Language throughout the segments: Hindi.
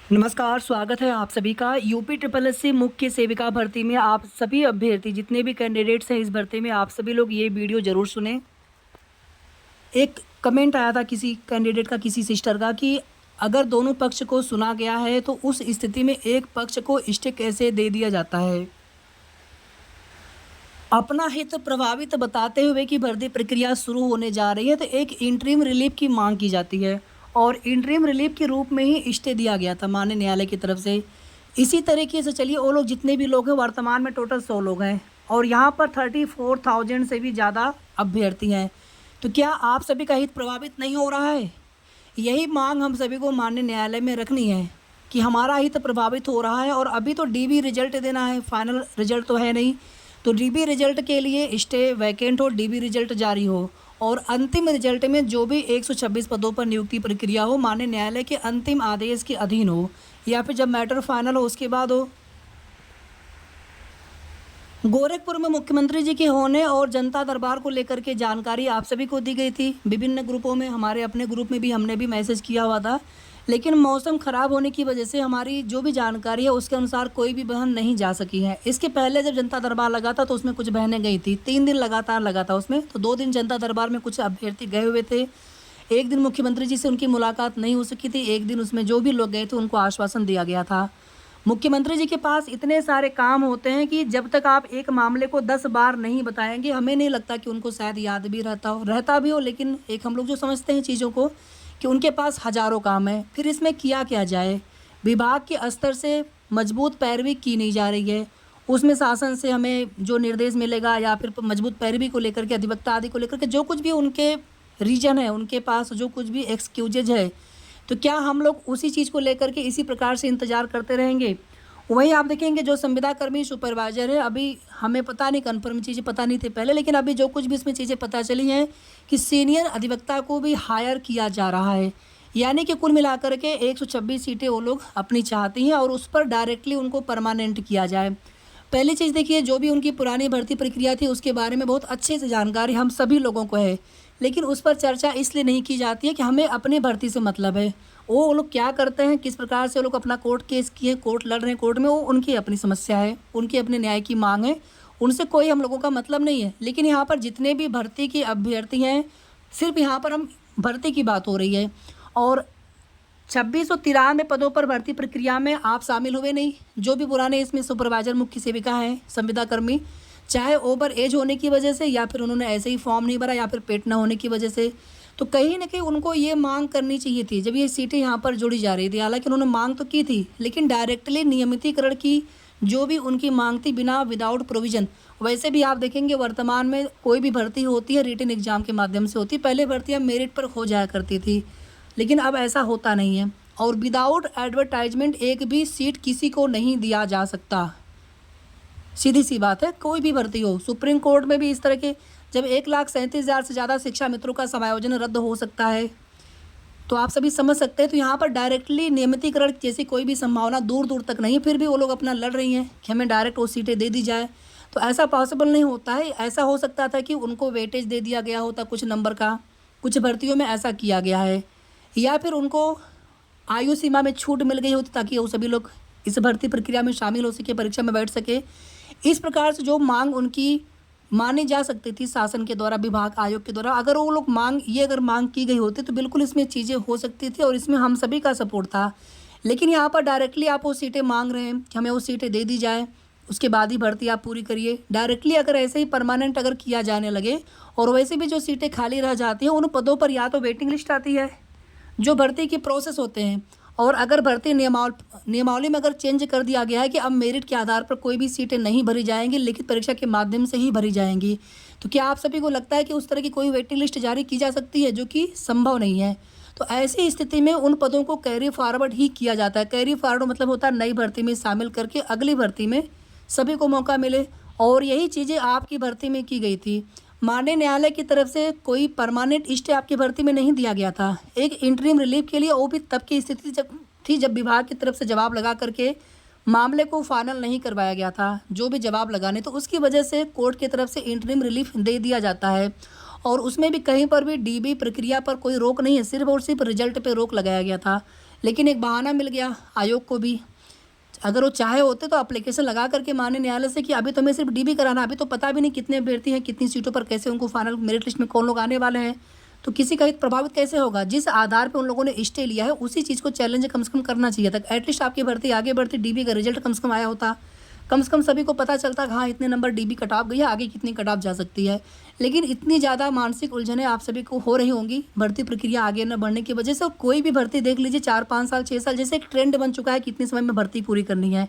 नमस्कार, स्वागत है आप सभी का यूपी ट्रिपल एस सी मुख्य सेविका भर्ती में। आप सभी अभ्यर्थी जितने भी कैंडिडेट्स हैं इस भर्ती में, आप सभी लोग ये वीडियो ज़रूर सुने। एक कमेंट आया था किसी कैंडिडेट का, किसी सिस्टर का, कि अगर दोनों पक्ष को सुना गया है तो उस स्थिति में एक पक्ष को स्टे कैसे दे दिया जाता है। अपना हित प्रभावित बताते हुए कि भर्ती प्रक्रिया शुरू होने जा रही है तो एक इंटरिम रिलीफ की मांग की जाती है और इंटरिम रिलीफ के रूप में ही स्टे दिया गया था माननीय न्यायालय की तरफ से। इसी तरीके से चलिए, वो लोग जितने भी लोग हैं, वर्तमान में टोटल 100 लोग हैं और यहाँ पर 34,000 से भी ज़्यादा अभ्यर्थी हैं। तो क्या आप सभी का हित प्रभावित नहीं हो रहा है? यही मांग हम सभी को माननीय न्यायालय में रखनी है कि हमारा हित प्रभावित हो रहा है और अभी तो डीबी रिजल्ट देना है, फाइनल रिजल्ट तो है नहीं। तो डीबी रिजल्ट के लिए स्टे वैकेंट हो, डीबी रिजल्ट जारी हो और अंतिम रिजल्ट में जो भी 126 पदों पर नियुक्ति प्रक्रिया हो माननीय न्यायालय के अंतिम आदेश के अधीन हो, या फिर जब मैटर फाइनल हो उसके बाद हो। गोरखपुर में मुख्यमंत्री जी के होने और जनता दरबार को लेकर के जानकारी आप सभी को दी गई थी विभिन्न ग्रुपों में। हमारे अपने ग्रुप में भी हमने भी मैसेज किया हुआ था, लेकिन मौसम ख़राब होने की वजह से हमारी जो भी जानकारी है उसके अनुसार कोई भी बहन नहीं जा सकी है। इसके पहले जब जनता दरबार लगा था तो उसमें कुछ बहनें गई थी, 3 दिन लगातार लगा था उसमें। तो 2 दिन जनता दरबार में कुछ अभ्यर्थी गए हुए थे, एक दिन मुख्यमंत्री जी से उनकी मुलाकात नहीं हो सकी थी, एक दिन उसमें जो भी लोग गए थे उनको आश्वासन दिया गया था। मुख्यमंत्री जी के पास इतने सारे काम होते हैं कि जब तक आप एक मामले को 10 बार नहीं बताएंगे, हमें नहीं लगता कि उनको शायद याद भी रहता भी हो, लेकिन एक हम लोग जो समझते हैं चीज़ों को कि उनके पास हज़ारों काम है। फिर इसमें किया क्या जाए? विभाग के स्तर से मजबूत पैरवी की नहीं जा रही है, उसमें शासन से हमें जो निर्देश मिलेगा या फिर मजबूत पैरवी को लेकर के, अधिवक्ता आदि को लेकर के जो कुछ भी उनके रीजन है, उनके पास जो कुछ भी एक्सक्यूजेज है, तो क्या हम लोग उसी चीज़ को लेकर के इसी प्रकार से इंतज़ार करते रहेंगे? वहीं आप देखेंगे जो संविदा कर्मी सुपरवाइजर है, अभी हमें पता नहीं, कन्फर्म चीज़ें पता नहीं थी पहले, लेकिन अभी जो कुछ भी इसमें चीज़ें पता चली हैं कि सीनियर अधिवक्ता को भी हायर किया जा रहा है। यानी कि कुल मिलाकर के 126 सीटें वो लोग अपनी चाहती हैं और उस पर डायरेक्टली उनको परमानेंट किया जाए। पहली चीज़ देखिए, जो भी उनकी पुरानी भर्ती प्रक्रिया थी उसके बारे में बहुत अच्छे से जानकारी हम सभी लोगों को है, लेकिन उस पर चर्चा इसलिए नहीं की जाती है कि हमें अपनी भर्ती से मतलब है। वो लोग क्या करते हैं, किस प्रकार से वो लोग अपना कोर्ट केस किए, कोर्ट लड़ रहे हैं कोर्ट में, वो उनकी अपनी समस्या है, उनकी अपने न्याय की मांग है, उनसे कोई हम लोगों का मतलब नहीं है। लेकिन यहाँ पर जितने भी भर्ती के अभ्यर्थी हैं, सिर्फ यहाँ पर हम भर्ती की बात हो रही है और 2693 पदों पर भर्ती प्रक्रिया में आप शामिल हुए नहीं। जो भी पुराने इसमें सुपरवाइजर, मुख्य सेविका हैं, संविदा कर्मी, चाहे ओवर एज होने की वजह से या फिर उन्होंने ऐसे ही फॉर्म नहीं भरा या फिर पेट न होने की वजह से, तो कहीं ना कहीं उनको ये मांग करनी चाहिए थी जब ये सीटें यहाँ पर जोड़ी जा रही थी। हालांकि उन्होंने मांग तो की थी, लेकिन डायरेक्टली नियमितीकरण की जो भी उनकी मांग थी, बिना विदाउट प्रोविज़न। वैसे भी आप देखेंगे वर्तमान में कोई भी भर्ती होती है रिटन एग्जाम के माध्यम से होती है। पहले भर्तियाँ मेरिट पर हो जाया करती थी, लेकिन अब ऐसा होता नहीं है और विदाउट एडवर्टाइजमेंट एक भी सीट किसी को नहीं दिया जा सकता। सीधी सी बात है, कोई भी भर्ती हो। सुप्रीम कोर्ट में भी इस तरह के, जब 1,37,000 से ज़्यादा शिक्षा मित्रों का समायोजन रद्द हो सकता है तो आप सभी समझ सकते हैं। तो यहाँ पर डायरेक्टली नियमितीकरण जैसी कोई भी संभावना दूर दूर तक नहीं, फिर भी वो लोग अपना लड़ रही हैं कि हमें डायरेक्ट वो सीटें दे दी जाए। तो ऐसा पॉसिबल नहीं होता है। ऐसा हो सकता था कि उनको वेटेज दे दिया गया होता कुछ नंबर का, कुछ भर्तियों में ऐसा किया गया है, या फिर उनको आयु सीमा में छूट मिल गई होती ताकि वो सभी लोग इस भर्ती प्रक्रिया में शामिल हो सके, परीक्षा में बैठ सके। इस प्रकार से जो मांग उनकी मानी जा सकती थी शासन के द्वारा, विभाग आयोग के द्वारा, अगर वो लोग अगर मांग की गई होती तो बिल्कुल इसमें चीज़ें हो सकती थी और इसमें हम सभी का सपोर्ट था। लेकिन यहाँ पर डायरेक्टली आप वो सीटें मांग रहे हैं कि हमें वो सीटें दे दी जाए, उसके बाद ही भर्ती आप पूरी करिए। डायरेक्टली अगर ऐसे ही परमानेंट अगर किया जाने लगे और वैसे भी जो सीटें खाली रह जाती हैं उन पदों पर या तो वेटिंग लिस्ट आती है, जो भर्ती के प्रोसेस होते हैं, और अगर भर्ती नियमावली में अगर चेंज कर दिया गया है कि अब मेरिट के आधार पर कोई भी सीटें नहीं भरी जाएंगी, लिखित परीक्षा के माध्यम से ही भरी जाएंगी, तो क्या आप सभी को लगता है कि उस तरह की कोई वेटिंग लिस्ट जारी की जा सकती है, जो कि संभव नहीं है। तो ऐसी स्थिति में उन पदों को कैरी फॉरवर्ड ही किया जाता है। कैरी फॉरवर्ड मतलब होता है नई भर्ती में शामिल करके अगली भर्ती में सभी को मौका मिले, और यही चीज़ें आपकी भर्ती में की गई थी। माननीय न्यायालय की तरफ से कोई परमानेंट स्टे आपकी भर्ती में नहीं दिया गया था, एक इंटरिम रिलीफ के लिए, वो भी तब की स्थिति जब विभाग की तरफ से जवाब लगा करके मामले को फाइनल नहीं करवाया गया था। जो भी जवाब लगाने, तो उसकी वजह से कोर्ट की तरफ से इंटरिम रिलीफ दे दिया जाता है और उसमें भी कहीं पर भी डीबी प्रक्रिया पर कोई रोक नहीं है, सिर्फ और सिर्फ रिजल्ट पे रोक लगाया गया था। लेकिन एक बहाना मिल गया आयोग को भी। अगर वो चाहे होते तो एप्लीकेशन लगा करके माननीय न्यायालय से कि अभी तो हमें सिर्फ डीबी कराना, अभी तो पता भी नहीं कितने अभ्यर्थी हैं, कितनी सीटों पर कैसे उनको फाइनल मेरिट लिस्ट में कौन लोग आने वाले हैं, तो किसी का हित प्रभावित कैसे होगा। जिस आधार पे उन लोगों ने स्टे लिया है उसी चीज़ को चैलेंज कम से कम करना चाहिए था। एटलीस्ट आपकी भर्ती आगे बढ़ती, डीबी का रिजल्ट कम से कम आया होता, कम से कम सभी को पता चलता कि हाँ इतने नंबर डीबी कट ऑफ गई है, आगे कितनी कट ऑफ जा सकती है। लेकिन इतनी ज़्यादा मानसिक उलझनें आप सभी को हो रही होंगी भर्ती प्रक्रिया आगे न बढ़ने की वजह से। और कोई भी भर्ती देख लीजिए 4-5 साल 6 साल जैसे एक ट्रेंड बन चुका है, कितने समय में भर्ती पूरी करनी है।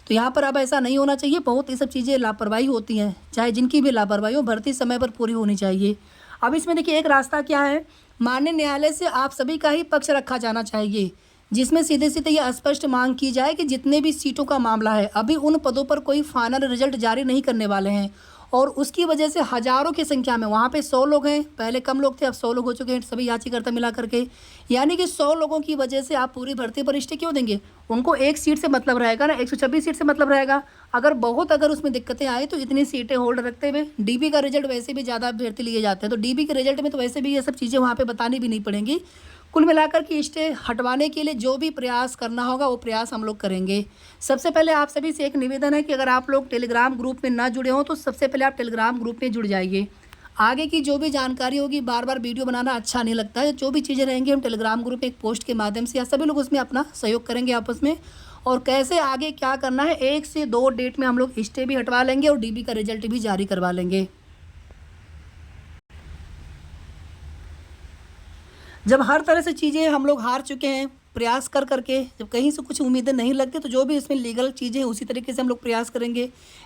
तो यहाँ पर अब ऐसा नहीं होना चाहिए। बहुत ये सब चीज़ें लापरवाही होती हैं, चाहे जिनकी भी लापरवाही हो, भर्ती समय पर पूरी होनी चाहिए। अब इसमें देखिए एक रास्ता क्या है, माननीय न्यायालय से आप सभी का ही पक्ष रखा जाना चाहिए, जिसमें सीधे सीधे ये स्पष्ट मांग की जाए कि जितने भी सीटों का मामला है अभी उन पदों पर कोई फाइनल रिजल्ट जारी नहीं करने वाले हैं। और उसकी वजह से हज़ारों की संख्या में, वहाँ पे 100 लोग हैं, पहले कम लोग थे अब 100 लोग हो चुके हैं सभी याचिकाकर्ता मिला करके, यानी कि 100 लोगों की वजह से आप पूरी भर्ती पर स्टे क्यों देंगे। उनको एक सीट से मतलब रहेगा ना, 126 सीट से मतलब रहेगा। अगर उसमें दिक्कतें आए तो इतनी सीटें होल्ड रखते हुए, डीबी का रिजल्ट वैसे भी ज़्यादा अभ्यर्थी लिए जाते हैं, तो डीबी के रिजल्ट में तो वैसे भी ये सब चीज़ें वहाँ पर बतानी भी नहीं पड़ेंगी। कुल मिलाकर के स्टे हटवाने के लिए जो भी प्रयास करना होगा वो प्रयास हम लोग करेंगे। सबसे पहले आप सभी से एक निवेदन है कि अगर आप लोग टेलीग्राम ग्रुप में ना जुड़े हों तो सबसे पहले आप टेलीग्राम ग्रुप में जुड़ जाइए। आगे की जो भी जानकारी होगी, बार बार वीडियो बनाना अच्छा नहीं लगता है, जो भी चीज़ें रहेंगी हम टेलीग्राम ग्रुप में एक पोस्ट के माध्यम से या सभी लोग उसमें अपना सहयोग करेंगे आपस में। और कैसे आगे क्या करना है, 1 से 2 डेट में हम लोग स्टे भी हटवा लेंगे और डीबी का रिजल्ट भी जारी करवा लेंगे। जब हर तरह से चीज़ें हम लोग हार चुके हैं प्रयास कर करके, जब कहीं से कुछ उम्मीदें नहीं लगती तो जो भी इसमें लीगल चीज़ें हैं उसी तरीके से हम लोग प्रयास करेंगे।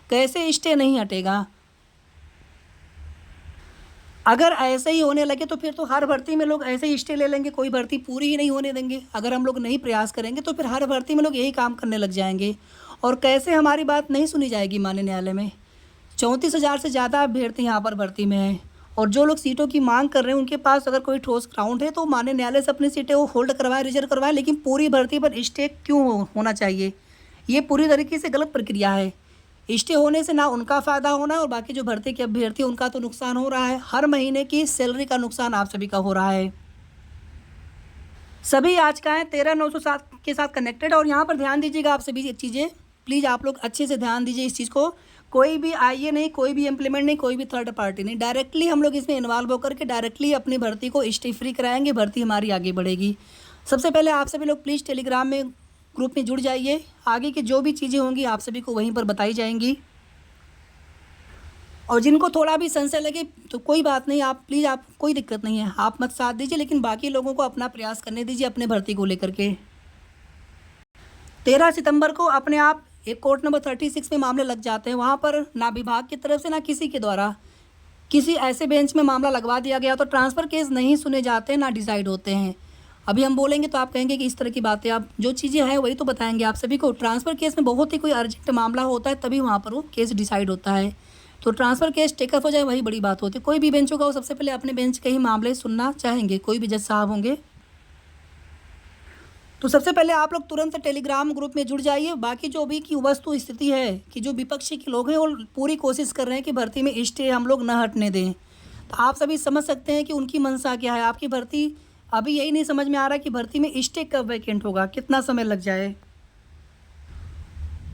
कैसे स्टे नहीं हटेगा। अगर ऐसे ही होने लगे तो फिर तो हर भर्ती में लोग ऐसे ही स्टे ले लेंगे, कोई भर्ती पूरी ही नहीं होने देंगे। अगर हम लोग नहीं प्रयास करेंगे तो फिर हर भर्ती में लोग यही काम करने लग जाएंगे। और कैसे हमारी बात नहीं सुनी जाएगी माननीय न्यायालय में। 34,000 से ज़्यादा अभ्यर्थी यहाँ पर भर्ती में हैं और जो लोग सीटों की मांग कर रहे हैं उनके पास अगर कोई ठोस ग्राउंड है तो माननीय न्यायालय से अपनी सीटें वो होल्ड करवाएं, रिजर्व करवाएं। लेकिन पूरी भर्ती पर स्टे क्यों होना चाहिए, ये पूरी तरीके से गलत प्रक्रिया है। स्टे होने से ना उनका फ़ायदा होना है और बाकी जो भर्ती के अभ्यर्थी उनका तो नुकसान हो रहा है। हर महीने की सैलरी का नुकसान आप सभी का हो रहा है। सभी याचिकाएँ 13,907 के साथ कनेक्टेड। और यहाँ पर ध्यान दीजिएगा आप सभी चीज़ें, प्लीज़ आप लोग अच्छे से ध्यान दीजिए इस चीज़ को। कोई भी आईए नहीं, कोई भी इम्प्लीमेंट नहीं, कोई भी थर्ड पार्टी नहीं, डायरेक्टली हम लोग इसमें इन्वॉल्व होकर के डायरेक्टली अपनी भर्ती को स्टे फ्री कराएंगे, भर्ती हमारी आगे बढ़ेगी। सबसे पहले आप सभी लोग प्लीज़ टेलीग्राम में ग्रुप में जुड़ जाइए। आगे की जो भी चीज़ें होंगी आप सभी को वहीं पर बताई जाएंगी। और जिनको थोड़ा भी संशय लगे तो कोई बात नहीं, आप प्लीज़, आप कोई दिक्कत नहीं है, आप मत साथ दीजिए, लेकिन बाकी लोगों को अपना प्रयास करने दीजिए अपने भर्ती को लेकर के। 13 सितंबर को अपने आप एक कोर्ट नंबर 36 में मामले लग जाते हैं। वहाँ पर ना विभाग की तरफ से ना किसी के द्वारा किसी ऐसे बेंच में मामला लगवा दिया गया तो ट्रांसफ़र केस नहीं सुने जाते, ना डिसाइड होते हैं। अभी हम बोलेंगे तो आप कहेंगे कि इस तरह की बातें, आप जो चीज़ें हैं वही तो बताएंगे आप सभी को। ट्रांसफ़र केस में बहुत ही कोई अर्जेंट मामला होता है तभी वहाँ पर वो केस डिसाइड होता है। तो ट्रांसफ़र केस टेकअप हो जाए वही बड़ी बात होती है। कोई भी बेंच होगा वो सबसे पहले अपने बेंच के ही मामले सुनना चाहेंगे, कोई भी जज साहब होंगे। तो सबसे पहले आप लोग तुरंत टेलीग्राम ग्रुप में जुड़ जाइए। बाकी जो भी की वस्तु स्थिति है कि जो विपक्षी के लोग हैं वो पूरी कोशिश कर रहे हैं कि भर्ती में स्टे हम लोग न हटने दें। तो आप सभी समझ सकते हैं कि उनकी मंशा क्या है। आपकी भर्ती अभी यही नहीं समझ में आ रहा कि भर्ती में स्टे कब वैकेंट होगा, कितना समय लग जाए।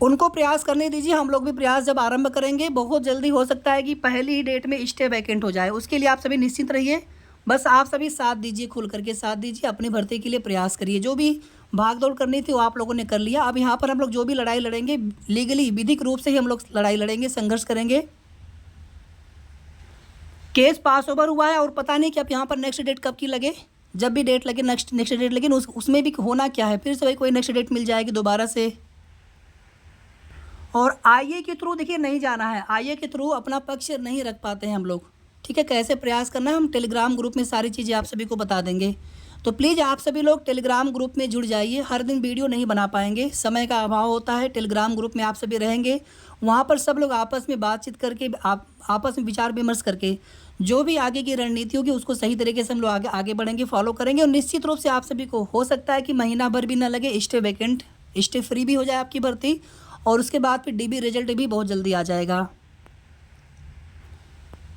उनको प्रयास करने दीजिए, हम लोग भी प्रयास जब आरंभ करेंगे बहुत जल्दी हो सकता है कि पहली ही डेट में स्टे वैकेंट हो जाए। उसके लिए आप सभी निश्चिंत रहिए, बस आप सभी साथ दीजिए, खुल करके साथ दीजिए, अपनी भर्ती के लिए प्रयास करिए। जो भी भाग दौड़ करनी थी वो आप लोगों ने कर लिया। अब यहाँ पर हम लोग जो भी लड़ाई लड़ेंगे लीगली, विधिक रूप से ही हम लोग लड़ाई लड़ेंगे, संघर्ष करेंगे। केस पास ओवर हुआ है और पता नहीं कि अब यहाँ पर नेक्स्ट डेट कब की लगे, जब भी डेट लगे नेक्स्ट डेट, लेकिन उसमें भी होना क्या है, फिर से वही कोई नेक्स्ट डेट मिल जाएगी दोबारा से। और आईए के थ्रू देखिए नहीं जाना है, आईए के थ्रू अपना पक्ष नहीं रख पाते हैं हम लोग, ठीक है। कैसे प्रयास करना है हम टेलीग्राम ग्रुप में सारी चीज़ें आप सभी को बता देंगे। तो प्लीज़ आप सभी लोग टेलीग्राम ग्रुप में जुड़ जाइए। हर दिन वीडियो नहीं बना पाएंगे, समय का अभाव होता है। टेलीग्राम ग्रुप में आप सभी रहेंगे, वहाँ पर सब लोग आपस में बातचीत करके, आपस में विचार विमर्श करके जो भी आगे की रणनीति होगी उसको सही तरीके से हम लोग आगे बढ़ेंगे, फॉलो करेंगे। और निश्चित रूप से आप सभी को हो सकता है कि महीना भर भी ना लगे, स्टे वैकेंट, स्टे फ्री भी हो जाए आपकी भर्ती। और उसके बाद फिर डीबी रिजल्ट भी बहुत जल्दी आ जाएगा।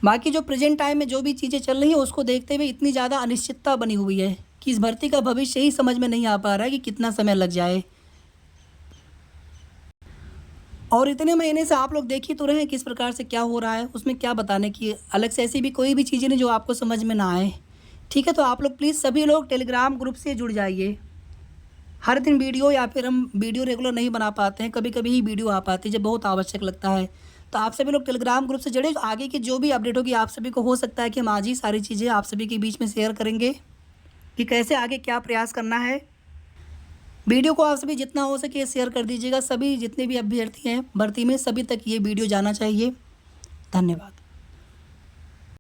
बाकी जो प्रेजेंट टाइम में जो भी चीज़ें चल रही हैं उसको देखते हुए इतनी ज़्यादा अनिश्चितता बनी हुई है कि इस भर्ती का भविष्य ही समझ में नहीं आ पा रहा है कि कितना समय लग जाए। और इतने महीने से आप लोग देख ही तो रहे हैं किस प्रकार से क्या हो रहा है, उसमें क्या बताने की अलग से ऐसी भी कोई भी चीज़ें नहीं जो आपको समझ में ना आए। ठीक है, तो आप लोग प्लीज़ सभी लोग टेलीग्राम ग्रुप से जुड़ जाइए। हर दिन वीडियो या फिर हम वीडियो रेगुलर नहीं बना पाते हैं, कभी कभी ही वीडियो आ पाती है जब बहुत आवश्यक लगता है। तो आप सभी लोग टेलीग्राम ग्रुप से जुड़े, आगे की जो भी अपडेट होगी आप सभी को हो सकता है कि हम आज ही सारी चीज़ें आप सभी के बीच में शेयर करेंगे कि कैसे आगे क्या प्रयास करना है। वीडियो को आप सभी जितना हो सके शेयर कर दीजिएगा, सभी जितने भी अभ्यर्थी हैं भर्ती में सभी तक ये वीडियो जाना चाहिए। धन्यवाद।